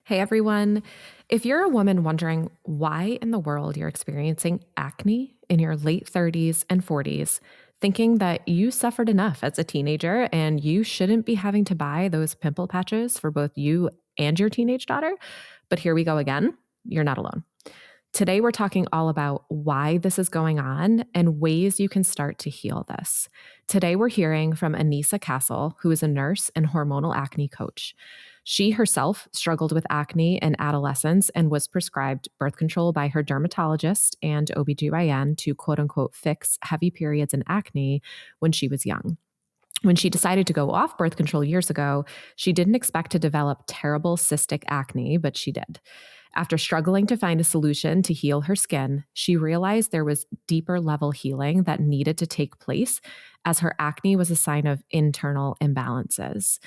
Hey everyone. If you're a woman wondering why in the world you're experiencing acne in your late 30s and 40s, thinking that you suffered enough as a teenager and you shouldn't be having to buy those pimple patches for both you and your teenage daughter, but here we go again, you're not alone. Today, we're talking all about why this is going on and ways you can start to heal this. Today, we're hearing from Anisa Kastle, who is a nurse and hormonal acne coach. She herself struggled with acne in adolescence and was prescribed birth control by her dermatologist and OBGYN to quote unquote fix heavy periods and acne when she was young. When she decided to go off birth control years ago, she didn't expect to develop terrible cystic acne, but she did. After struggling to find a solution to heal her skin, she realized there was deeper level healing that needed to take place as her acne was a sign of internal imbalances.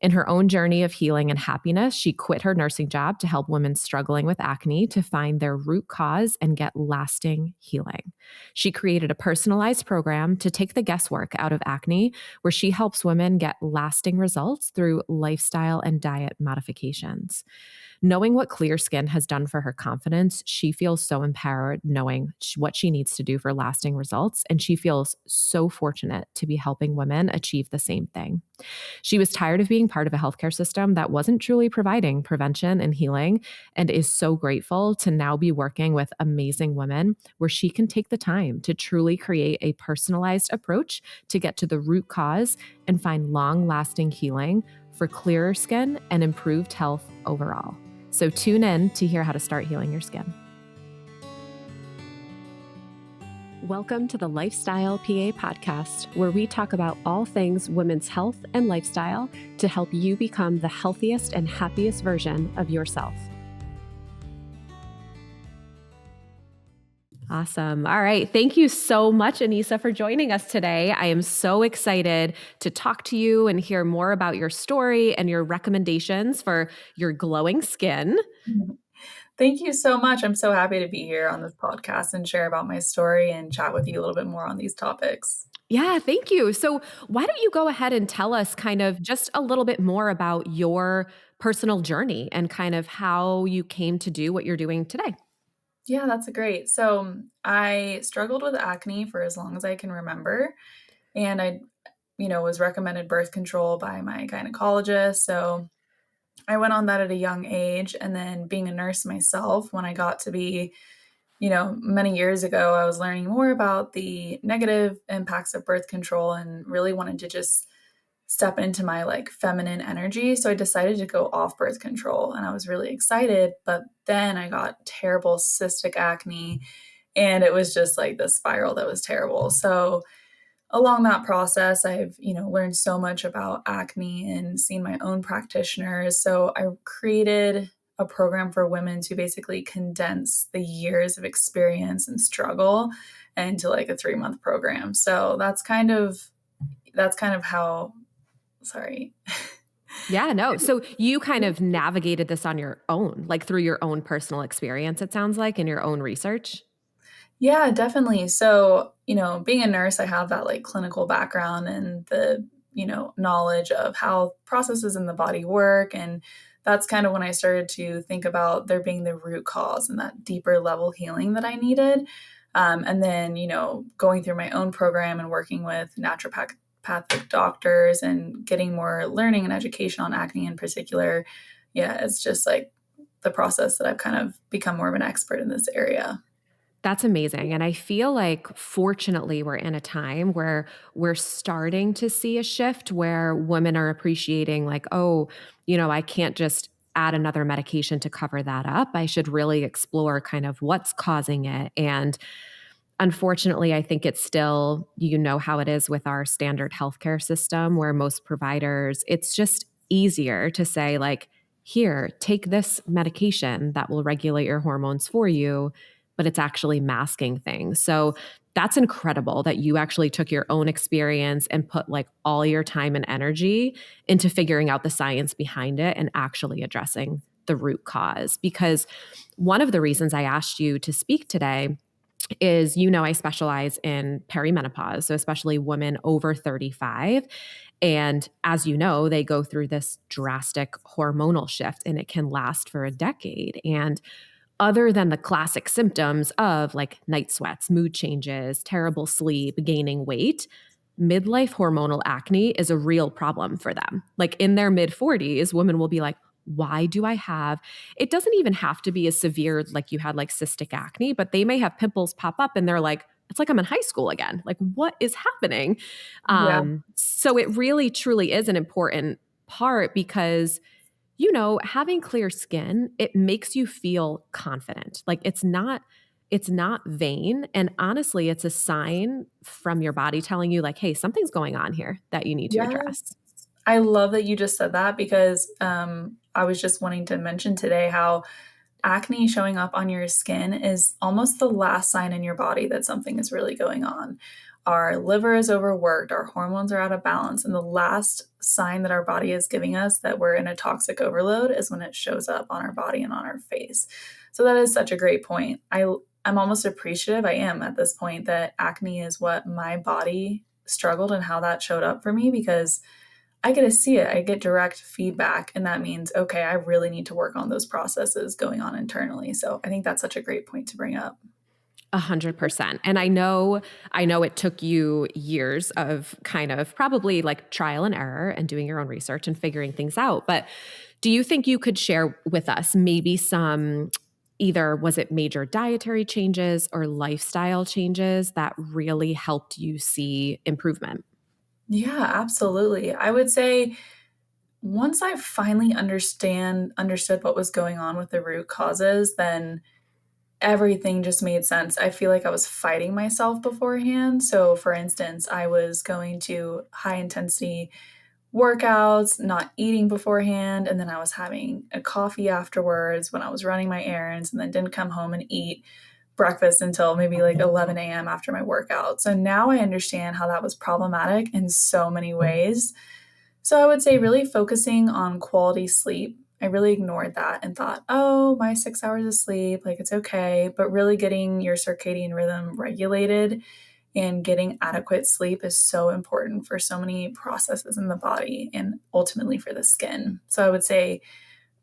In her own journey of healing and happiness, she quit her nursing job to help women struggling with acne to find their root cause and get lasting healing. She created a personalized program to take the guesswork out of acne, where she helps women get lasting results through lifestyle and diet modifications. Knowing what clear skin has done for her confidence, she feels so empowered knowing what she needs to do for lasting results. And she feels so fortunate to be helping women achieve the same thing. She was tired of being part of a healthcare system that wasn't truly providing prevention and healing, and is so grateful to now be working with amazing women where she can take the time to truly create a personalized approach to get to the root cause and find long-lasting healing for clearer skin and improved health overall. So tune in to hear how to start healing your skin. Welcome to the Lifestyle PA podcast, where we talk about all things women's health and lifestyle to help you become the healthiest and happiest version of yourself. Awesome. All right. Thank you so much, Anisa, for joining us today. I am so excited to talk to you and hear more about your story and your recommendations for your glowing skin. Thank you so much. I'm so happy to be here on this podcast and share about my story and chat with you a little bit more on these topics. Yeah, thank you. So, why don't you go ahead and tell us kind of just a little bit more about your personal journey and kind of how you came to do what you're doing today? Yeah, that's great. So, I struggled with acne for as long as I can remember, and I was recommended birth control by my gynecologist. So, I went on that at a young age, and then being a nurse myself, when I got to be many years ago, I was learning more about the negative impacts of birth control and really wanted to just step into my like feminine energy. So I decided to go off birth control and I was really excited. But then I got terrible cystic acne and it was just like the spiral that was terrible. So along that process, I've learned so much about acne and seen my own practitioners. So I created a program for women to basically condense the years of experience and struggle into like a 3-month program. So that's kind of how, sorry. Yeah, no. So, you kind of navigated this on your own, like through your own personal experience, it sounds like, in your own research. Yeah, definitely. So being a nurse, I have that like clinical background and the knowledge of how processes in the body work. And that's kind of when I started to think about there being the root cause and that deeper level healing that I needed. And then going through my own program and working with naturopathic doctors and getting more learning and education on acne in particular. Yeah, it's just like the process that I've kind of become more of an expert in this area. That's amazing. And I feel like fortunately we're in a time where we're starting to see a shift where women are appreciating like, oh, I can't just add another medication to cover that up. I should really explore kind of what's causing it. And unfortunately, I think it's still, how it is with our standard healthcare system where most providers, it's just easier to say, like, here, take this medication that will regulate your hormones for you, but it's actually masking things. So that's incredible that you actually took your own experience and put like all your time and energy into figuring out the science behind it and actually addressing the root cause. Because one of the reasons I asked you to speak today is, I specialize in perimenopause, so especially women over 35. And as you know, they go through this drastic hormonal shift and it can last for a decade. And other than the classic symptoms of like night sweats, mood changes, terrible sleep, gaining weight, midlife hormonal acne is a real problem for them. Like in their mid 40s, women will be like, why do I have it? Doesn't even have to be as severe like you had like cystic acne, but they may have pimples pop up and they're like, it's like I'm in high school again. Like, what is happening? Yeah. So it really truly is an important part because having clear skin, it makes you feel confident. Like it's not vain. And honestly, it's a sign from your body telling you, like, hey, something's going on here that you need to Yes. address. I love that you just said that because I was just wanting to mention today how acne showing up on your skin is almost the last sign in your body that something is really going on. Our liver is overworked, our hormones are out of balance, and the last sign that our body is giving us that we're in a toxic overload is when it shows up on our body and on our face. So that is such a great point. I'm almost appreciative, I am at this point, that acne is what my body struggled and how that showed up for me because I get to see it. I get direct feedback, and that means, okay, I really need to work on those processes going on internally. So I think that's such a great point to bring up. 100%. And I know it took you years of kind of probably like trial and error and doing your own research and figuring things out. But do you think you could share with us maybe some, either was it major dietary changes or lifestyle changes that really helped you see improvement? Yeah, absolutely. I would say once I finally understood what was going on with the root causes, then everything just made sense. I feel like I was fighting myself beforehand. So, for instance, I was going to high intensity workouts, not eating beforehand, and then I was having a coffee afterwards when I was running my errands, and then didn't come home and eat breakfast until maybe like 11 a.m. after my workout. So now I understand how that was problematic in so many ways. So I would say really focusing on quality sleep. I really ignored that and thought, oh, my 6 hours of sleep, like it's okay. But really getting your circadian rhythm regulated and getting adequate sleep is so important for so many processes in the body and ultimately for the skin. So I would say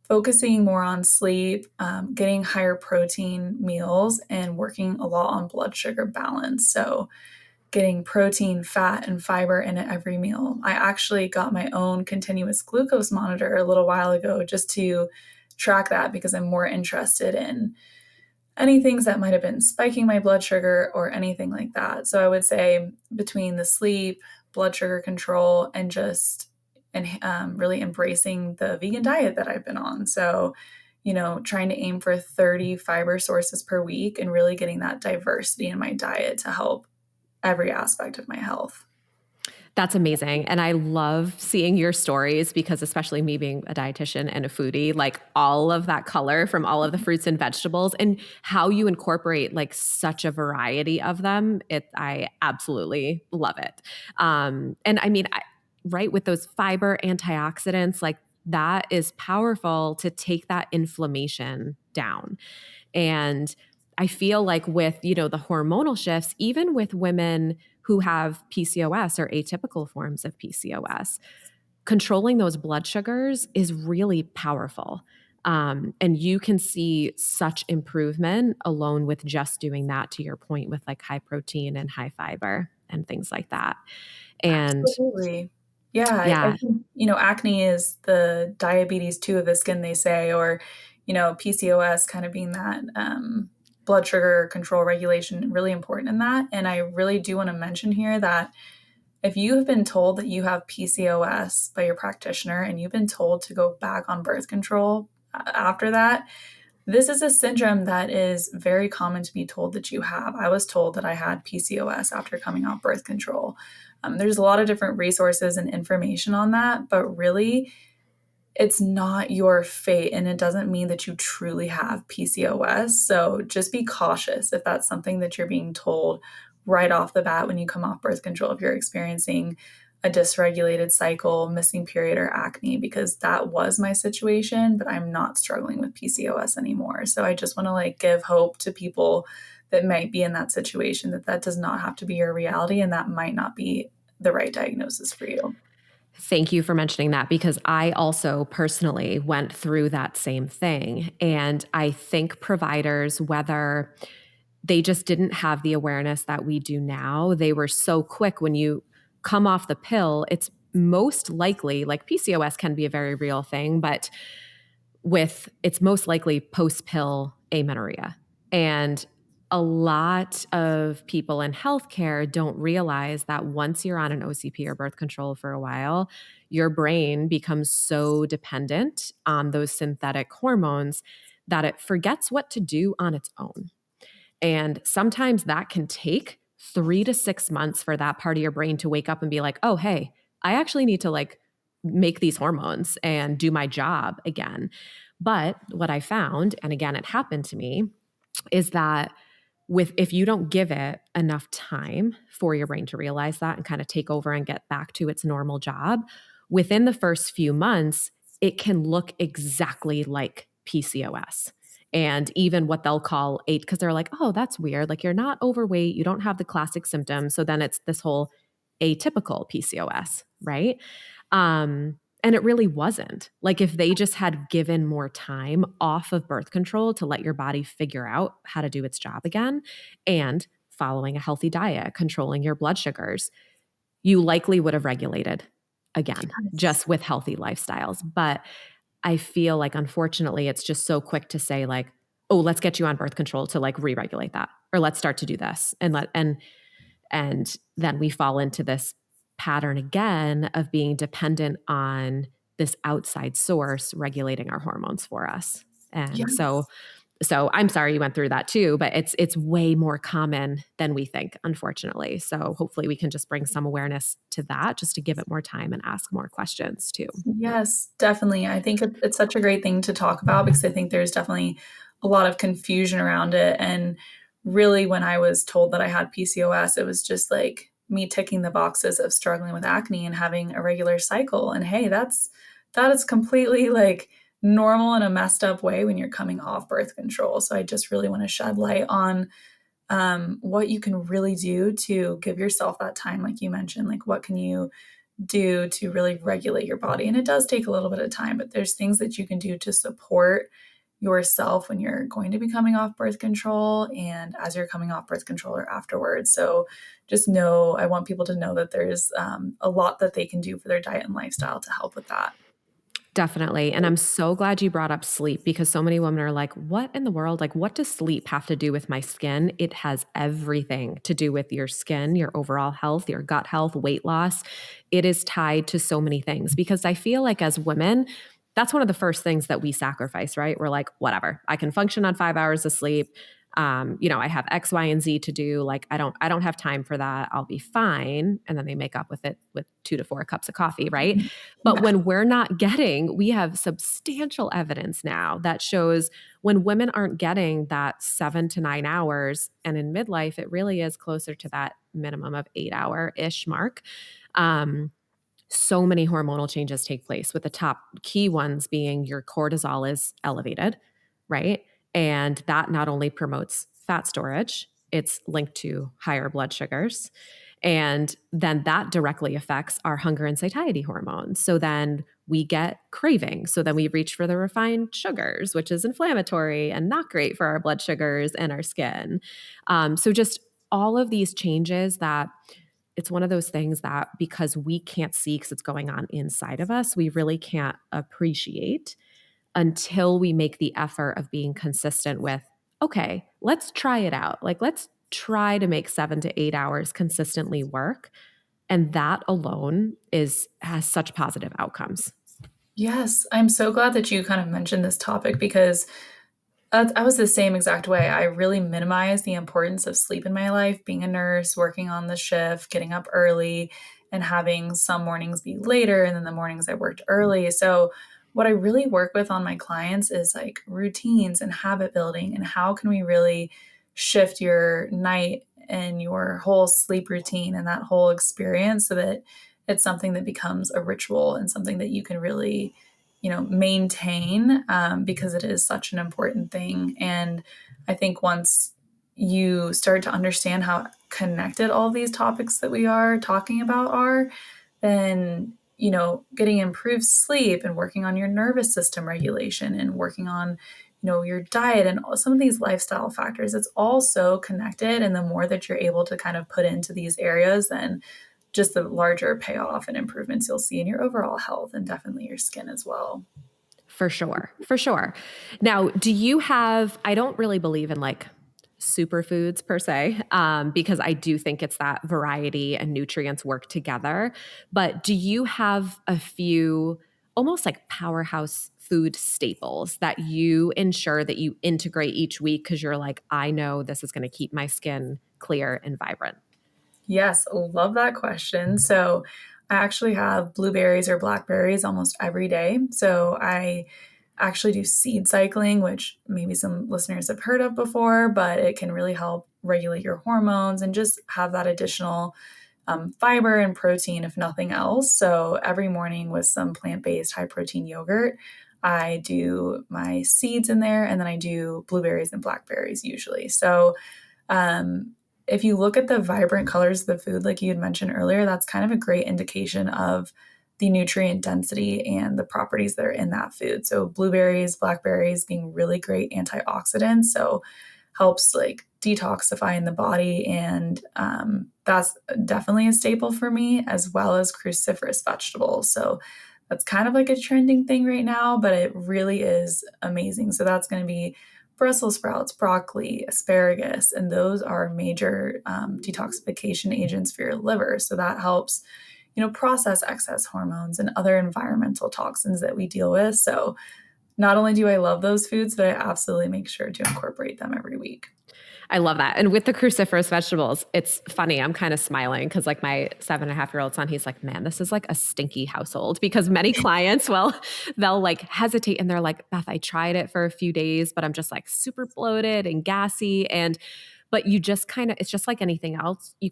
focusing more on sleep, getting higher protein meals, and working a lot on blood sugar balance. So getting protein, fat, and fiber in every meal. I actually got my own continuous glucose monitor a little while ago just to track that because I'm more interested in any things that might have been spiking my blood sugar or anything like that. So I would say between the sleep, blood sugar control, and just and really embracing the vegan diet that I've been on. So, trying to aim for 30 fiber sources per week and really getting that diversity in my diet to help every aspect of my health. That's amazing. And I love seeing your stories because, especially me being a dietitian and a foodie, like all of that color from all of the fruits and vegetables and how you incorporate like such a variety of them, I absolutely love it. And I mean, right, with those fiber antioxidants, like that is powerful to take that inflammation down. And I feel like with, the hormonal shifts, even with women who have PCOS or atypical forms of PCOS, controlling those blood sugars is really powerful. And you can see such improvement alone with just doing that, to your point, with like high protein and high fiber and things like that. And Absolutely. Yeah, I yeah, think, acne is the diabetes 2 of the skin, they say, or, PCOS kind of being that, blood sugar control regulation, really important in that, and I really do wanna mention here that if you have been told that you have PCOS by your practitioner and you've been told to go back on birth control after that, this is a syndrome that is very common to be told that you have. I was told that I had PCOS after coming off birth control. There's a lot of different resources and information on that, but really, it's not your fate and it doesn't mean that you truly have PCOS. So just be cautious if that's something that you're being told right off the bat when you come off birth control, if you're experiencing a dysregulated cycle, missing period, or acne, because that was my situation, but I'm not struggling with PCOS anymore. So I just want to like give hope to people that might be in that situation, that that does not have to be your reality, and that might not be the right diagnosis for you. Thank you for mentioning that because I also personally went through that same thing. And I think providers, whether they just didn't have the awareness that we do now, they were so quick when you come off the pill, it's most likely like PCOS can be a very real thing, but with it's most likely post pill amenorrhea. And a lot of people in healthcare don't realize that once you're on an OCP or birth control for a while, your brain becomes so dependent on those synthetic hormones that it forgets what to do on its own. And sometimes that can take 3 to 6 months for that part of your brain to wake up and be like, oh, hey, I actually need to like make these hormones and do my job again. But what I found, and again, it happened to me, is that with if you don't give it enough time for your brain to realize that and kind of take over and get back to its normal job, within the first few months, it can look exactly like PCOS. And even what they'll call eight, because they're like, oh, that's weird. Like you're not overweight, you don't have the classic symptoms. So then it's this whole atypical PCOS, right? And it really wasn't. Like if they just had given more time off of birth control to let your body figure out how to do its job again and following a healthy diet, controlling your blood sugars, you likely would have regulated again, Yes. just with healthy lifestyles. But I feel like unfortunately it's just so quick to say like, oh, let's get you on birth control to like re-regulate that or let's start to do this and then we fall into this pattern again of being dependent on this outside source regulating our hormones for us. And so Yes. so I'm sorry you went through that too, but it's way more common than we think, unfortunately. So hopefully we can just bring some awareness to that just to give it more time and ask more questions too. Yes, definitely. I think it's such a great thing to talk about because I think there's definitely a lot of confusion around it. And really, when I was told that I had PCOS, it was just like me ticking the boxes of struggling with acne and having a regular cycle. And hey, that is completely like normal in a messed up way when you're coming off birth control. So I just really want to shed light on what you can really do to give yourself that time, like you mentioned. Like, what can you do to really regulate your body? And it does take a little bit of time, but there's things that you can do to support yourself when you're going to be coming off birth control and as you're coming off birth control or afterwards. So just know, I want people to know that there's a lot that they can do for their diet and lifestyle to help with that. Definitely. And I'm so glad you brought up sleep because so many women are like, what in the world? Like, what does sleep have to do with my skin? It has everything to do with your skin, your overall health, your gut health, weight loss. It is tied to so many things because I feel like as women, that's one of the first things that we sacrifice, right? We're like, whatever, I can function on 5 hours of sleep. I have X, Y, and Z to do. Like, I don't have time for that. I'll be fine. And then they make up with it with 2 to 4 cups of coffee, right? But Yeah. when we're not getting, we have substantial evidence now that shows when women aren't getting that 7 to 9 hours, and in midlife, it really is closer to that minimum of 8 hour ish mark. Um, so many hormonal changes take place, with the top key ones being your cortisol is elevated, right? And that not only promotes fat storage, it's linked to higher blood sugars. And then that directly affects our hunger and satiety hormones. So then we get cravings. So then we reach for the refined sugars, which is inflammatory and not great for our blood sugars and our skin. So just all of these changes that it's one of those things that because we can't see because it's going on inside of us, we really can't appreciate until we make the effort of being consistent with, okay, let's try it out. Like, let's try to make 7 to 8 hours consistently work. And that alone has such positive outcomes. Yes, I'm so glad that you kind of mentioned this topic because I was the same exact way. I really minimized the importance of sleep in my life, being a nurse, working on the shift, getting up early, and having some mornings be later, and then the mornings I worked early. So, what I really work with on my clients is like routines and habit building, and how can we really shift your night and your whole sleep routine and that whole experience so that it's something that becomes a ritual and something that you can really maintain because it is such an important thing. And I think once you start to understand how connected all these topics that we are talking about are, then getting improved sleep and working on your nervous system regulation and working on your diet and some of these lifestyle factors, it's all so connected. And the more that you're able to kind of put into these areas, then just the larger payoff and improvements you'll see in your overall health and definitely your skin as well. For sure. For sure. Now, do you have, I don't really believe in like superfoods per se, because I do think it's that variety and nutrients work together. But do you have a few almost like powerhouse food staples that you ensure that you integrate each week because you're like, I know this is going to keep my skin clear and vibrant? Yes, love that question. So I actually have blueberries or blackberries almost every day. So I actually do seed cycling, which maybe some listeners have heard of before, but it can really help regulate your hormones and just have that additional fiber and protein, if nothing else. So every morning with some plant based high protein yogurt, I do my seeds in there and then I do blueberries and blackberries usually. So um, if you look at the vibrant colors of the food, like you had mentioned earlier, that's kind of a great indication of the nutrient density and the properties that are in that food. So blueberries, blackberries being really great antioxidants. So helps like detoxify in the body. And that's definitely a staple for me, as well as cruciferous vegetables. So that's kind of like a trending thing right now, but it really is amazing. So that's going to be Brussels sprouts, broccoli, asparagus, and those are major detoxification agents for your liver. So that helps, process excess hormones and other environmental toxins that we deal with. So not only do I love those foods, but I absolutely make sure to incorporate them every week. I love that. And with the cruciferous vegetables, it's funny. I'm kind of smiling because, like, my 7.5-year-old son, he's like, man, this is like a stinky household because many clients, well, they'll like hesitate and they're like, Beth, I tried it for a few days, but I'm just like super bloated and gassy. But you just kind of, it's just like anything else. You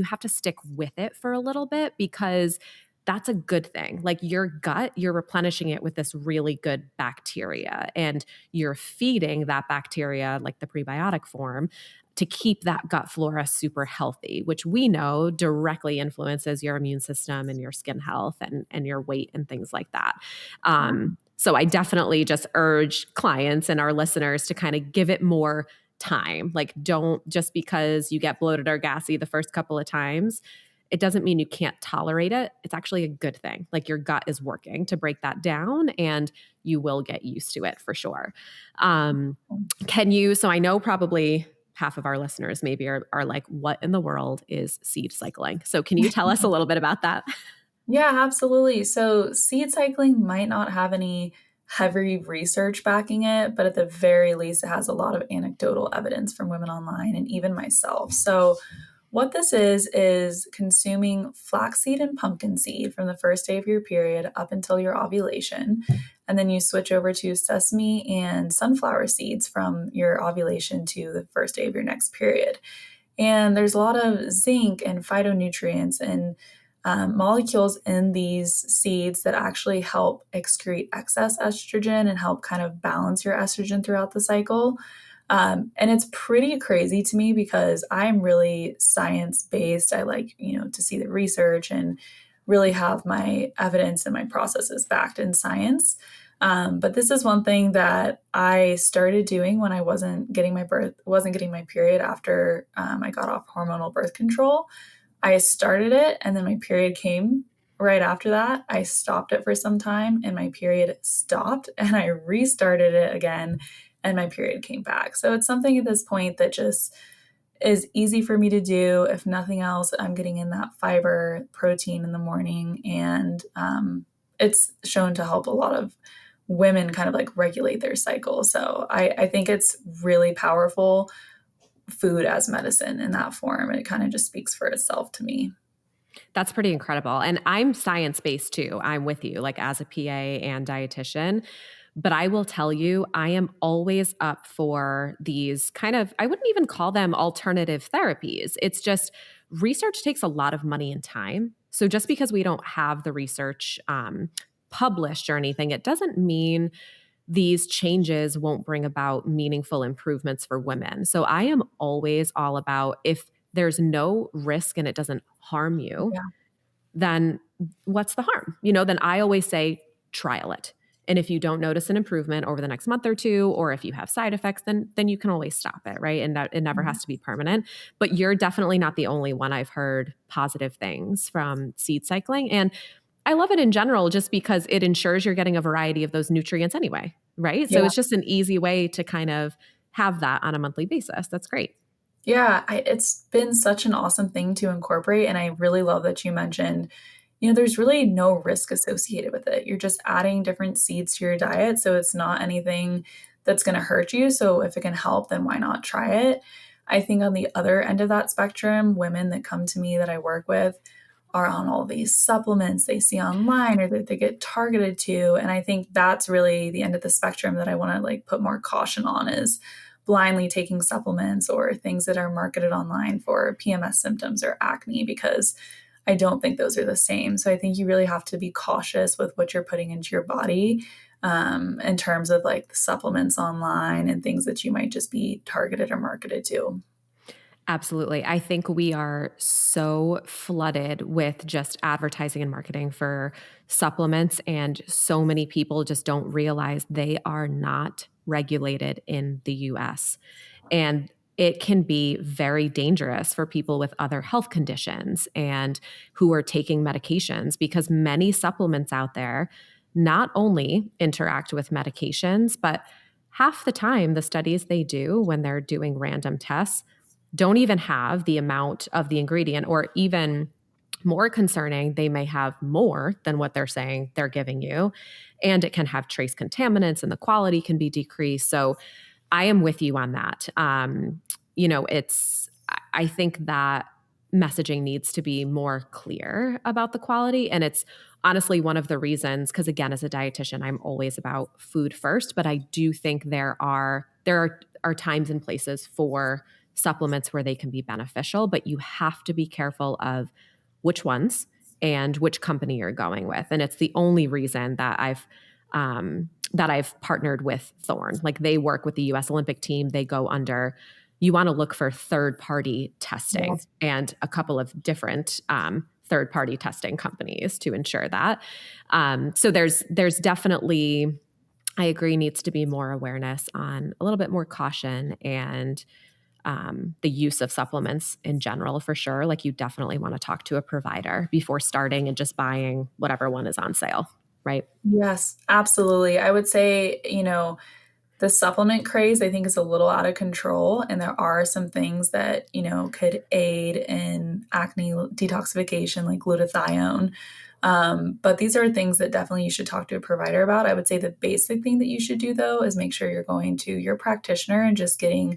have to stick with it for a little bit because that's a good thing. Like your gut, you're replenishing it with this really good bacteria and you're feeding that bacteria, like the prebiotic form, to keep that gut flora super healthy, which we know directly influences your immune system and your skin health and your weight and things like that. Yeah. So I definitely just urge clients and our listeners to kind of give it more time. Like, don't just because you get bloated or gassy the first couple of times, it doesn't mean you can't tolerate it. It's actually a good thing. Like your gut is working to break that down and you will get used to it for sure. Um, so I know probably half of our listeners maybe are like, what in the world is seed cycling? So can you tell us a little bit about that? Yeah, absolutely. So seed cycling might not have any heavy research backing it, but at the very least, it has a lot of anecdotal evidence from women online and even myself. So what this is consuming flaxseed and pumpkin seed from the first day of your period up until your ovulation. And then you switch over to sesame and sunflower seeds from your ovulation to the first day of your next period. And there's a lot of zinc and phytonutrients and molecules in these seeds that actually help excrete excess estrogen and help kind of balance your estrogen throughout the cycle. And it's pretty crazy to me because I'm really science based. I like, to see the research and really have my evidence and my processes backed in science. But this is one thing that I started doing when I wasn't getting my period after I got off hormonal birth control. I started it and then my period came right after that. I stopped it for some time and my period stopped and I restarted it again and my period came back. So it's something at this point that just is easy for me to do. If nothing else, I'm getting in that fiber, protein in the morning, and it's shown to help a lot of women kind of like regulate their cycle. So I think it's really powerful food as medicine in that form. It kind of just speaks for itself to me. That's pretty incredible. And I'm science based too. I'm with you, like as a PA and dietitian. But I will tell you, I am always up for these kind of, I wouldn't even call them alternative therapies. It's just research takes a lot of money and time. So just because we don't have the research published or anything, it doesn't mean these changes won't bring about meaningful improvements for women. So I am always all about, if there's no risk and it doesn't harm you, Yeah. then what's the harm? Then I always say trial it. And if you don't notice an improvement over the next month or two, or if you have side effects, then you can always stop it, right? And that it never Mhm. has to be permanent. But you're definitely not the only one. I've heard positive things from seed cycling. And I love it in general just because it ensures you're getting a variety of those nutrients anyway, right? So Yeah. it's just an easy way to kind of have that on a monthly basis. That's great. Yeah, it's been such an awesome thing to incorporate, and I really love that you mentioned, there's really no risk associated with it. You're just adding different seeds to your diet, so it's not anything that's gonna hurt you, so if it can help, then why not try it? I think on the other end of that spectrum, women that come to me that I work with are on all these supplements they see online or that they get targeted to, and I think that's really the end of the spectrum that I wanna, like, put more caution on is blindly taking supplements or things that are marketed online for PMS symptoms or acne because I don't think those are the same. So I think you really have to be cautious with what you're putting into your body in terms of like the supplements online and things that you might just be targeted or marketed to. Absolutely. I think we are so flooded with just advertising and marketing for supplements, and so many people just don't realize they are not regulated in the US. And it can be very dangerous for people with other health conditions and who are taking medications, because many supplements out there not only interact with medications, but half the time, the studies they do when they're doing random tests don't even have the amount of the ingredient, or even more concerning, they may have more than what they're saying they're giving you. And it can have trace contaminants and the quality can be decreased. So I am with you on that. I think that messaging needs to be more clear about the quality. And it's honestly one of the reasons, because again, as a dietitian, I'm always about food first, but I do think there are times and places for supplements where they can be beneficial, but you have to be careful of which ones and which company you're going with. And it's the only reason that I've partnered with Thorne. Like, they work with the US Olympic team. They go under, you want to look for third party testing Yes. and a couple of different third party testing companies to ensure that. So there's definitely, I agree, needs to be more awareness on a little bit more caution and the use of supplements in general, for sure. Like, you definitely want to talk to a provider before starting and just buying whatever one is on sale, right? Yes, absolutely. I would say, the supplement craze, I think, is a little out of control, and there are some things that, could aid in acne detoxification, like glutathione. But these are things that definitely you should talk to a provider about. I would say the basic thing that you should do, though, is make sure you're going to your practitioner and just getting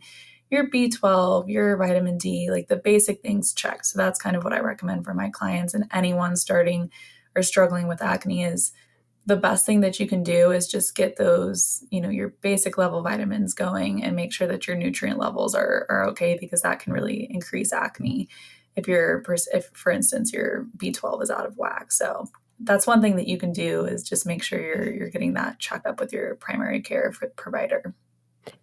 your B12, your vitamin D, like the basic things checked. So that's kind of what I recommend for my clients and anyone starting or struggling with acne is the best thing that you can do is just get those, your basic level vitamins going and make sure that your nutrient levels are okay because that can really increase acne if for instance your B12 is out of whack. So that's one thing that you can do is just make sure you're getting that checkup with your primary care provider.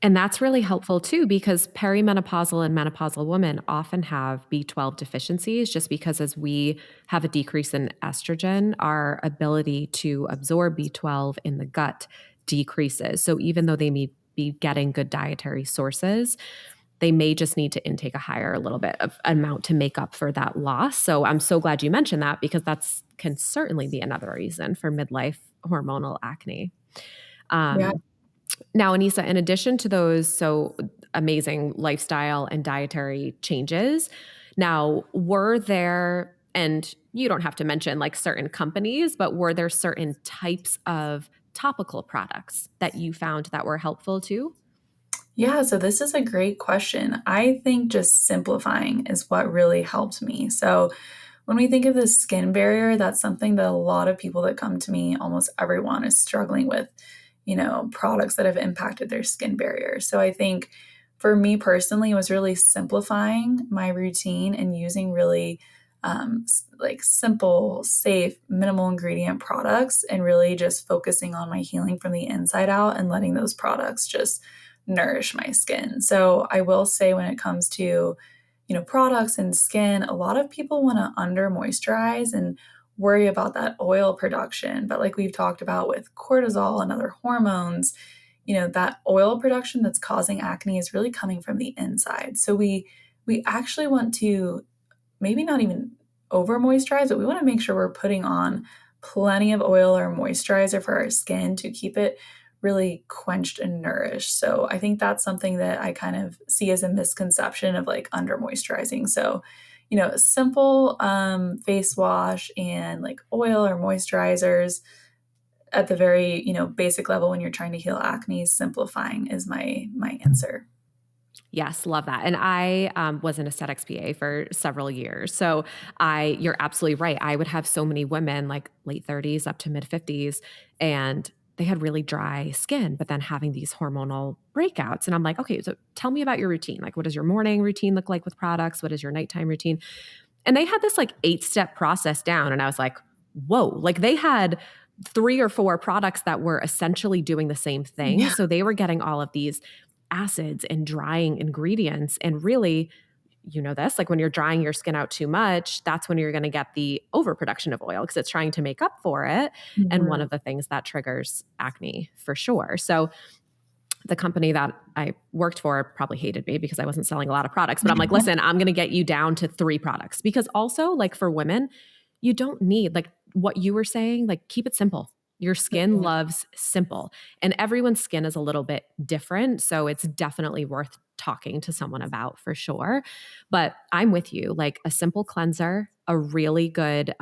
And that's really helpful too, because perimenopausal and menopausal women often have B12 deficiencies, just because as we have a decrease in estrogen, our ability to absorb B12 in the gut decreases. So even though they may be getting good dietary sources, they may just need to intake a higher little bit of amount to make up for that loss. So I'm so glad you mentioned that, because that's can certainly be another reason for midlife hormonal acne. Yeah. Um, Now, Anisa, in addition to those so amazing lifestyle and dietary changes, now were there, and you don't have to mention like certain companies, but were there certain types of topical products that you found that were helpful too? Yeah, so this is a great question. I think just simplifying is what really helped me. So when we think of the skin barrier, that's something that a lot of people that come to me, almost everyone is struggling with, products that have impacted their skin barrier. So I think for me personally, it was really simplifying my routine and using really like simple, safe, minimal ingredient products, and really just focusing on my healing from the inside out and letting those products just nourish my skin. So I will say when it comes to, products and skin, a lot of people want to under moisturize and worry about that oil production. But like we've talked about with cortisol and other hormones, that oil production that's causing acne is really coming from the inside. So we actually want to maybe not even over moisturize, but we want to make sure we're putting on plenty of oil or moisturizer for our skin to keep it really quenched and nourished. So I think that's something that I kind of see as a misconception of like under moisturizing. So, a simple face wash and like oil or moisturizers at the very, basic level when you're trying to heal acne, simplifying is my answer. Yes, love that. And I was an aesthetics PA for several years. So you're absolutely right. I would have so many women like late 30s up to mid 50s, and they had really dry skin, but then having these hormonal breakouts. And I'm like, okay, so tell me about your routine. Like, what does your morning routine look like with products? What is your nighttime routine? And they had this like 8-step process down. And I was like, whoa, like they had 3 or 4 products that were essentially doing the same thing. Yeah. So they were getting all of these acids and drying ingredients. And really, this, like when you're drying your skin out too much, that's when you're going to get the overproduction of oil because it's trying to make up for it. And one Mhm. of the things that triggers acne for sure. So the company that I worked for probably hated me because I wasn't selling a lot of products. But I'm like, listen, I'm going to get you down to 3 products because also, like for women, you don't need, like what you were saying, like keep it simple. Your skin Mhm. loves simple, and everyone's skin is a little bit different. So it's definitely worth talking to someone about for sure. But I'm with you, like a simple cleanser, a really good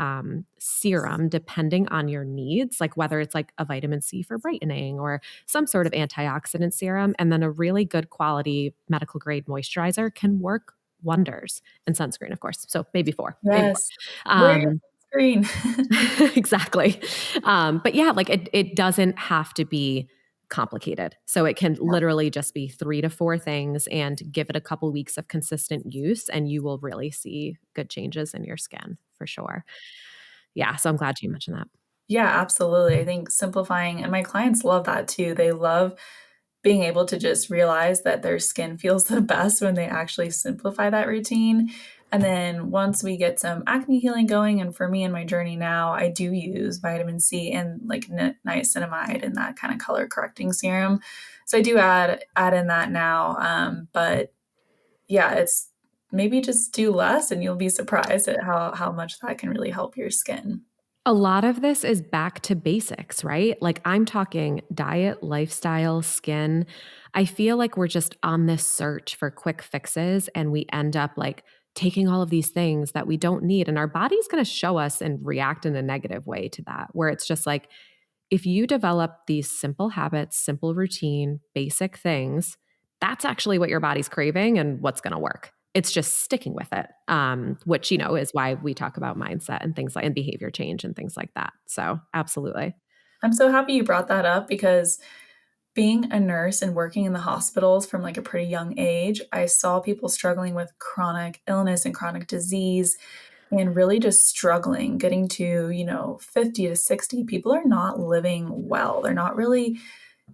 serum, depending on your needs, like whether it's like a vitamin C for brightening or some sort of antioxidant serum, and then a really good quality medical grade moisturizer can work wonders. And sunscreen, of course. So maybe four, maybe Yes. four. Wear your sunscreen. Exactly. But yeah, like it doesn't have to be complicated. So it can literally just be 3 to 4 things and give it a couple weeks of consistent use, and you will really see good changes in your skin for sure. Yeah. So I'm glad you mentioned that. Yeah, absolutely. I think simplifying, and my clients love that too. They love being able to just realize that their skin feels the best when they actually simplify that routine. And then once we get some acne healing going, and for me in my journey now, I do use vitamin C and like niacinamide and that kind of color correcting serum. So I do add in that now. But yeah, it's maybe just do less, and you'll be surprised at how much that can really help your skin. A lot of this is back to basics, right? Like I'm talking diet, lifestyle, skin. I feel like we're just on this search for quick fixes and we end up like taking all of these things that we don't need. And our body's going to show us and react in a negative way to that, where it's just like, if you develop these simple habits, simple routine, basic things, that's actually what your body's craving and what's going to work. It's just sticking with it, which is why we talk about mindset and things like and behavior change and things like that. So absolutely. I'm so happy you brought that up because being a nurse and working in the hospitals from like a pretty young age, I saw people struggling with chronic illness and chronic disease and really just struggling getting to, 50 to 60. People are not living well. They're not really,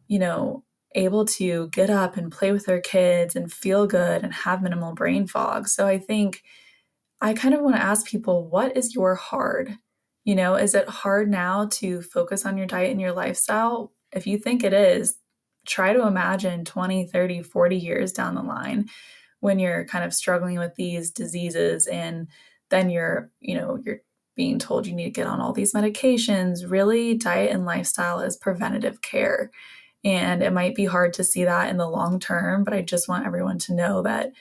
you know, able to get up and play with their kids and feel good and have minimal brain fog. So I think I kind of want to ask people, what is your hard? Is it hard now to focus on your diet and your lifestyle? If you think it is, try to imagine 20, 30, 40 years down the line when you're kind of struggling with these diseases and then you're being told you need to get on all these medications. Really, diet and lifestyle is preventative care. And it might be hard to see that in the long term, but I just want everyone to know that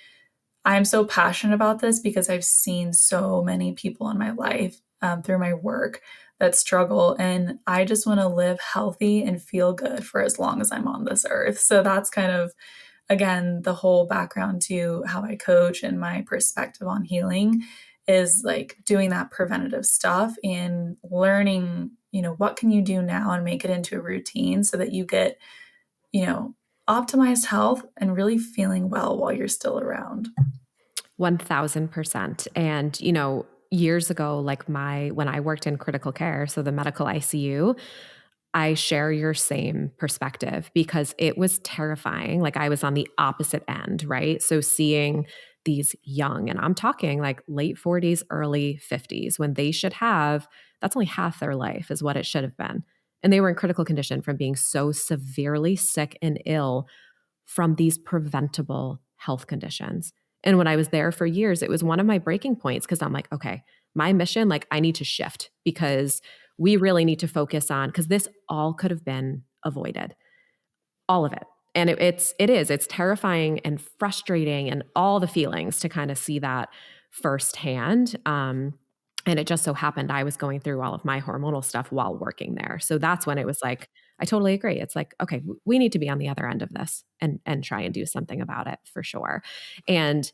I'm so passionate about this because I've seen so many people in my life through my work that struggle, and I just want to live healthy and feel good for as long as I'm on this earth. So that's kind of, again, the whole background to how I coach and my perspective on healing is like doing that preventative stuff and learning, what can you do now and make it into a routine so that you get, you know, optimized health and really feeling well while you're still around. 1000%. And, years ago, like when I worked in critical care, so the medical ICU, I share your same perspective because it was terrifying. Like I was on the opposite end, right? So seeing these young, and I'm talking like late 40s, early 50s, when they should have, that's only half their life, is what it should have been. And they were in critical condition from being so severely sick and ill from these preventable health conditions. And when I was there for years, it was one of my breaking points because I'm like, okay, my mission, like I need to shift because we really need to focus on, because this all could have been avoided, all of it. And it's terrifying and frustrating and all the feelings to kind of see that firsthand. And it just so happened I was going through all of my hormonal stuff while working there. So that's when it was like, I totally agree. It's like, okay, we need to be on the other end of this and try and do something about it for sure. And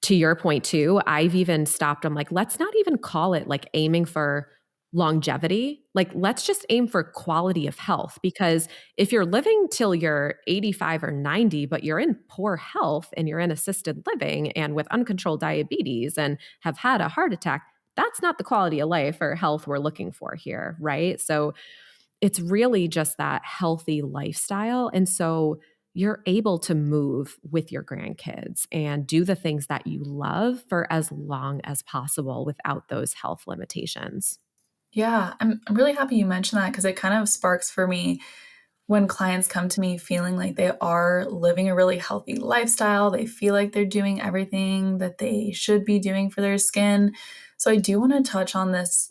to your point too, I've even stopped. I'm like, let's not even call it like aiming for longevity. Like, let's just aim for quality of health. Because if you're living till you're 85 or 90, but you're in poor health and you're in assisted living and with uncontrolled diabetes and have had a heart attack, that's not the quality of life or health we're looking for here. Right. So it's really just that healthy lifestyle. And so you're able to move with your grandkids and do the things that you love for as long as possible without those health limitations. Yeah, I'm really happy you mentioned that because it kind of sparks for me when clients come to me feeling like they are living a really healthy lifestyle, they feel like they're doing everything that they should be doing for their skin. So I do want to touch on this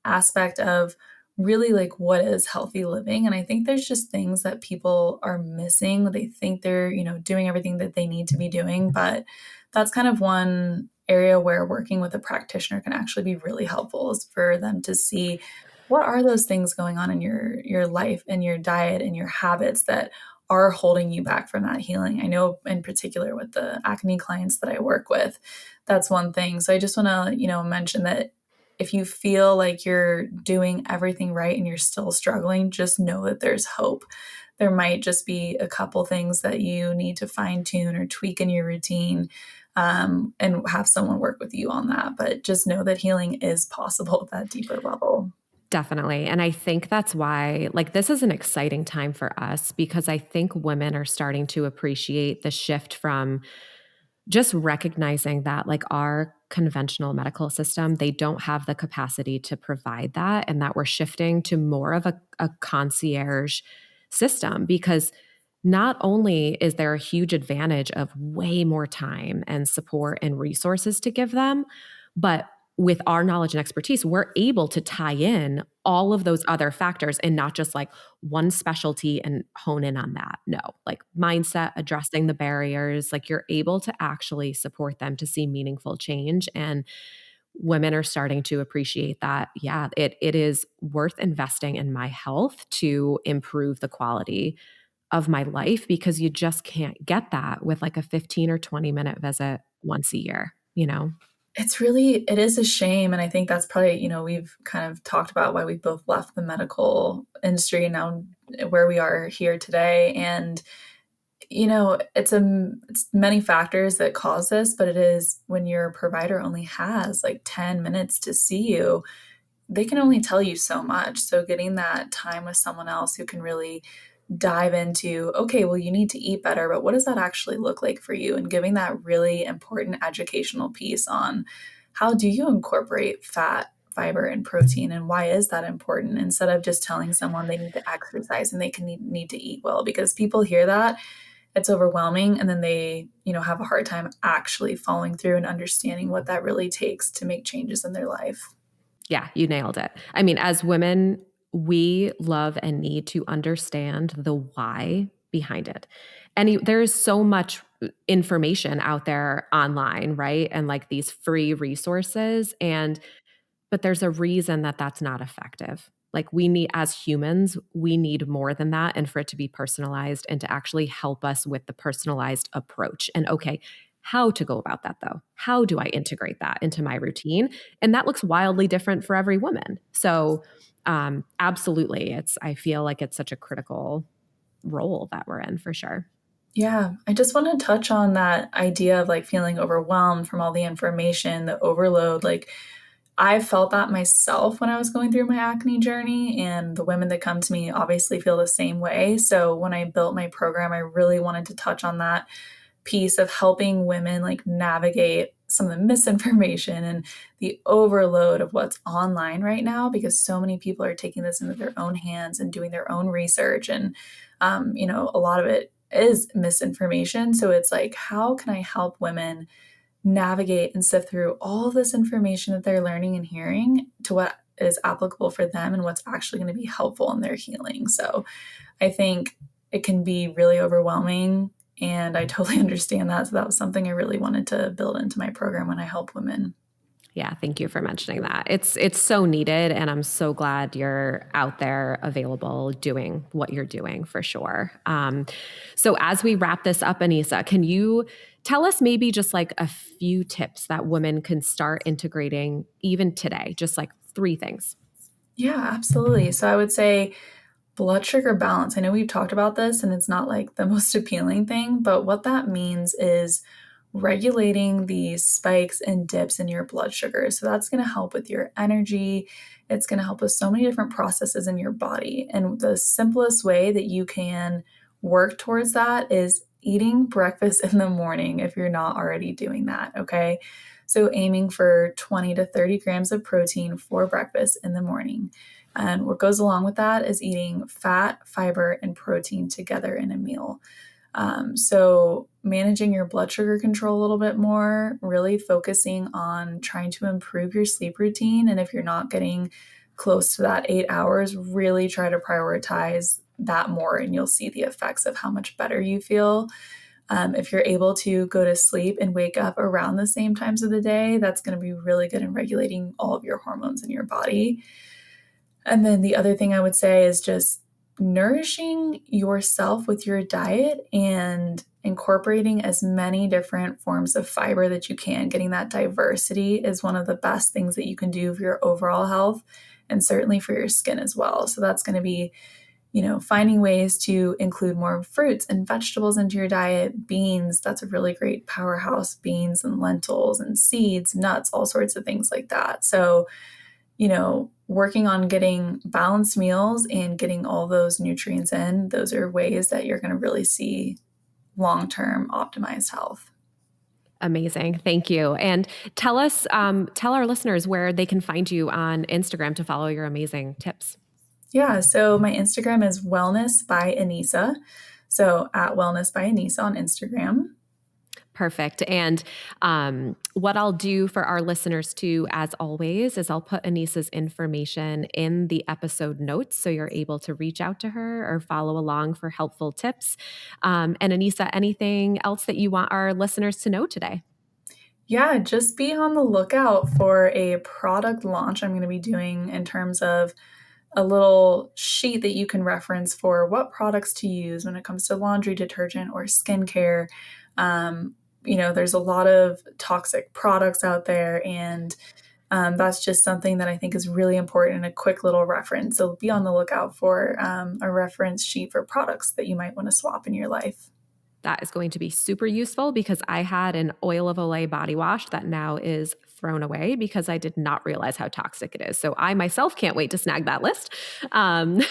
aspect of really like what is healthy living. And I think there's just things that people are missing. They think they're, doing everything that they need to be doing, but that's kind of one area where working with a practitioner can actually be really helpful is for them to see what are those things going on in your life and your diet and your habits that are holding you back from that healing? I know in particular with the acne clients that I work with, that's one thing. So I just want to, mention that if you feel like you're doing everything right and you're still struggling, just know that there's hope. There might just be a couple things that you need to fine tune or tweak in your routine, and have someone work with you on that. But just know that healing is possible at that deeper level. Definitely. And I think that's why, like, this is an exciting time for us because I think women are starting to appreciate the shift from just recognizing that like our conventional medical system, they don't have the capacity to provide that, and that we're shifting to more of a concierge system because not only is there a huge advantage of way more time and support and resources to give them, but with our knowledge and expertise, we're able to tie in all of those other factors and not just like one specialty and hone in on that. No, like mindset, addressing the barriers, like you're able to actually support them to see meaningful change. And women are starting to appreciate that. Yeah, it is worth investing in my health to improve the quality of my life because you just can't get that with like a 15 or 20-minute visit once a year, you know? It is a shame, and I think that's probably, we've kind of talked about why we both left the medical industry and now where we are here today, and, it's many factors that cause this, but it is when your provider only has, like, 10 minutes to see you, they can only tell you so much, so getting that time with someone else who can really dive into, okay, well, you need to eat better, but what does that actually look like for you? And giving that really important educational piece on how do you incorporate fat, fiber, and protein, and why is that important? Instead of just telling someone they need to exercise and they can need to eat well, because people hear that it's overwhelming and then they, have a hard time actually following through and understanding what that really takes to make changes in their life. Yeah, you nailed it. I mean, as women, we love and need to understand the why behind it. And there's so much information out there online, right? And like these free resources. But there's a reason that that's not effective. Like we need, as humans, we need more than that and for it to be personalized and to actually help us with the personalized approach. And okay, how to go about that though? How do I integrate that into my routine? And that looks wildly different for every woman. So, absolutely, I feel like it's such a critical role that we're in for sure. Yeah, I just want to touch on that idea of like feeling overwhelmed from all the information, the overload. Like, I felt that myself when I was going through my acne journey, and the women that come to me obviously feel the same way. So when I built my program, I really wanted to touch on that piece of helping women like navigate some of the misinformation and the overload of what's online right now, because so many people are taking this into their own hands and doing their own research. And, a lot of it is misinformation. So it's like, how can I help women navigate and sift through all this information that they're learning and hearing to what is applicable for them and what's actually going to be helpful in their healing? So I think it can be really overwhelming, and I totally understand that. So that was something I really wanted to build into my program when I help women. Yeah, thank you for mentioning that. It's so needed, and I'm so glad you're out there available doing what you're doing for sure. So as we wrap this up, Anisa, can you tell us maybe just like a few tips that women can start integrating even today? Just like 3 things. Yeah, absolutely. So I would say blood sugar balance. I know we've talked about this and it's not like the most appealing thing, but what that means is regulating the spikes and dips in your blood sugar. So that's going to help with your energy. It's going to help with so many different processes in your body. And the simplest way that you can work towards that is eating breakfast in the morning if you're not already doing that. Okay. So aiming for 20 to 30 grams of protein for breakfast in the morning. And what goes along with that is eating fat, fiber, and protein together in a meal. So, managing your blood sugar control a little bit more, really focusing on trying to improve your sleep routine. And if you're not getting close to that 8 hours, really try to prioritize that more, and you'll see the effects of how much better you feel. If you're able to go to sleep and wake up around the same times of the day, that's going to be really good in regulating all of your hormones in your body. And then the other thing I would say is just nourishing yourself with your diet and incorporating as many different forms of fiber that you can. Getting that diversity is one of the best things that you can do for your overall health and certainly for your skin as well. So that's going to be, finding ways to include more fruits and vegetables into your diet. Beans, that's a really great powerhouse. Beans and lentils and seeds, nuts, all sorts of things like that. So, working on getting balanced meals and getting all those nutrients in, those are ways that you're going to really see long-term optimized health. Amazing. Thank you. And tell our listeners where they can find you on Instagram to follow your amazing tips. Yeah, so my Instagram is Wellness by Anisa. So at Wellness by Anisa on Instagram. Perfect. And what I'll do for our listeners too, as always, is I'll put Anisa's information in the episode notes so you're able to reach out to her or follow along for helpful tips. And Anisa, anything else that you want our listeners to know today? Yeah, just be on the lookout for a product launch I'm going to be doing in terms of a little sheet that you can reference for what products to use when it comes to laundry detergent or skincare. There's a lot of toxic products out there, and that's just something that I think is really important and a quick little reference. So be on the lookout for a reference sheet for products that you might want to swap in your life. That is going to be super useful because I had an oil of Olay body wash that now is thrown away because I did not realize how toxic it is. So I myself can't wait to snag that list. Um,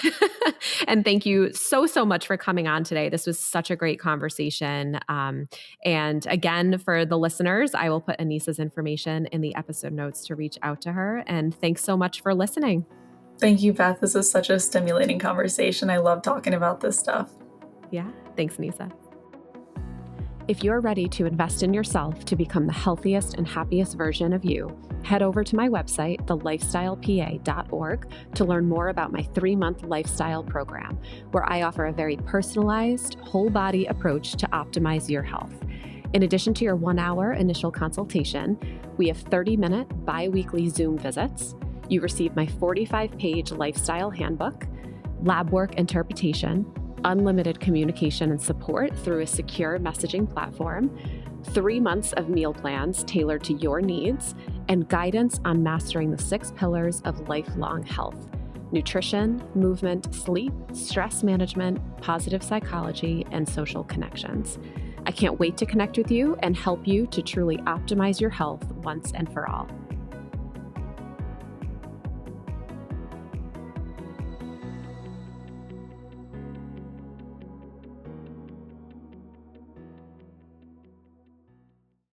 and thank you so, so much for coming on today. This was such a great conversation. And again, for the listeners, I will put Anisa's information in the episode notes to reach out to her. And thanks so much for listening. Thank you, Beth. This is such a stimulating conversation. I love talking about this stuff. Yeah. Thanks, Anisa. If you're ready to invest in yourself to become the healthiest and happiest version of you, head over to my website, thelifestylepa.org, to learn more about my 3-month lifestyle program, where I offer a very personalized, whole-body approach to optimize your health. In addition to your 1-hour initial consultation, we have 30-minute bi-weekly Zoom visits. You receive my 45-page lifestyle handbook, lab work interpretation, unlimited communication and support through a secure messaging platform, 3 months of meal plans tailored to your needs, and guidance on mastering the 6 pillars of lifelong health: nutrition, movement, sleep, stress management, positive psychology, and social connections. I can't wait to connect with you and help you to truly optimize your health once and for all.